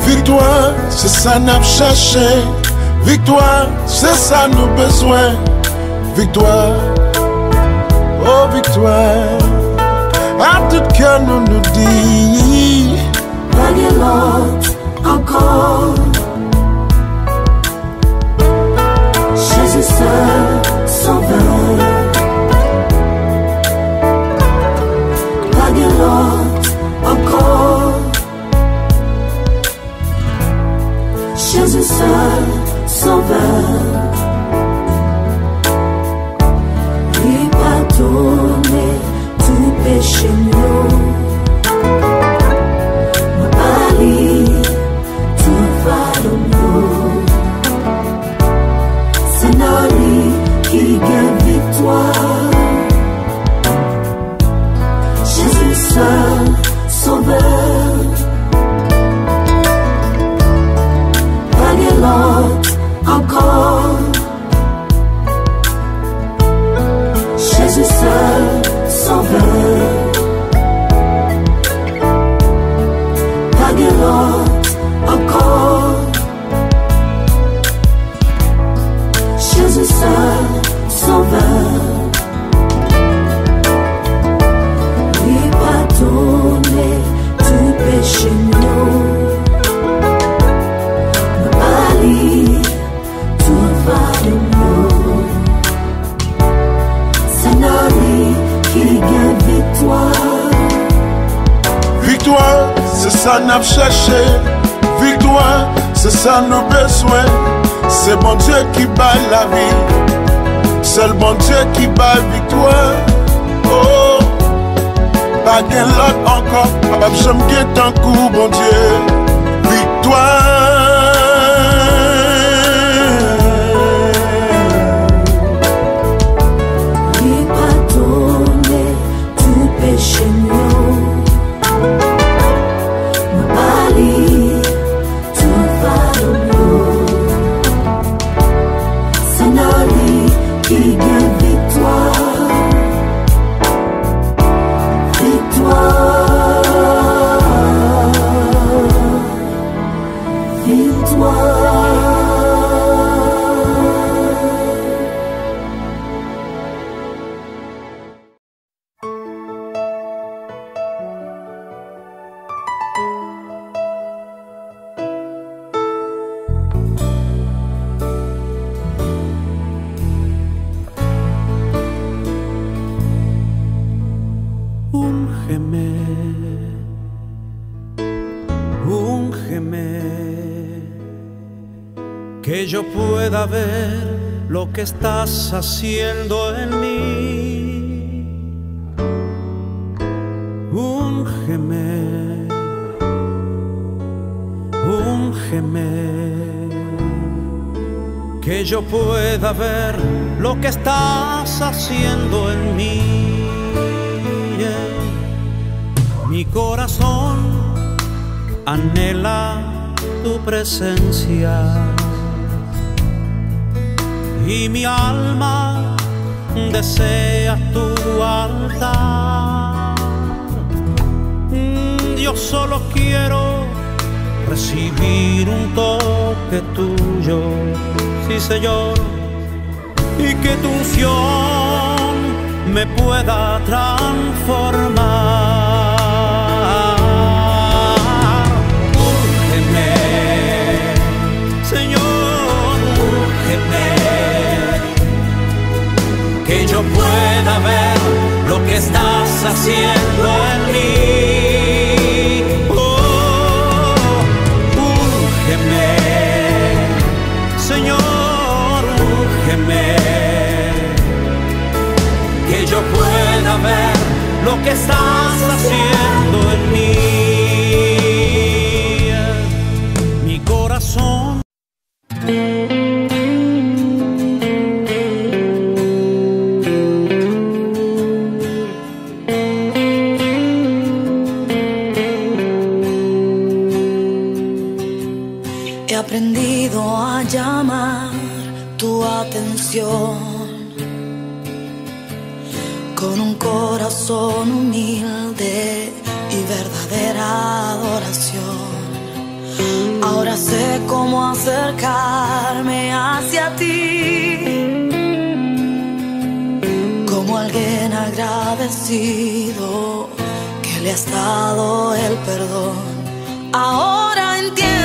Victoire, c'est ça n'a cherché. Victoire, c'est ça nos besoins. Victoire, oh victoire. À tout cœur nous nous dit Baguelotte encore. Jésus seul sauveur. Baguelotte encore. Jésus seul sauveur. Il pardonne tout péché nous. Tout va de nous. C'est notre qui gagne victoire. Jésus seul sauveur. Baguelotte encore. Jésus seul sauveur. Baguelotte encore. Jésus seul sauveur. Lui pardonner tout péché nous. Ali, tout va de nous. C'est notre qui gagne victoire. victoire, c'est ça n'a cherché. Victoire, c'est ça nos besoins. C'est bon Dieu qui bat la vie. C'est le bon Dieu qui bat victoire. Oh, pas gain l'autre encore. Pas j'aime bien tant coup, bon Dieu. Victoire. Il pardonne tout péché nous. Nous tout va de nous. C'est notre qui gagne victoire. Victoire. Victoire. Úngeme, que yo pueda ver lo que estás haciendo en mí. Úngeme, úngeme, que yo pueda ver lo que estás haciendo en mí. Mi corazón anhela tu presencia y mi alma desea tu altar. Yo solo quiero recibir un toque tuyo, sí Señor, y que tu unción me pueda transformar. Que yo pueda ver lo que estás haciendo en mí. Oh, úngeme, Señor, úngeme, que yo pueda ver lo que estás haciendo en mí. Mi corazón he aprendido a llamar tu atención con un corazón humilde y verdadera adoración. Ahora sé cómo acercarme hacia ti, como alguien agradecido que le has dado el perdón. Ahora entiendo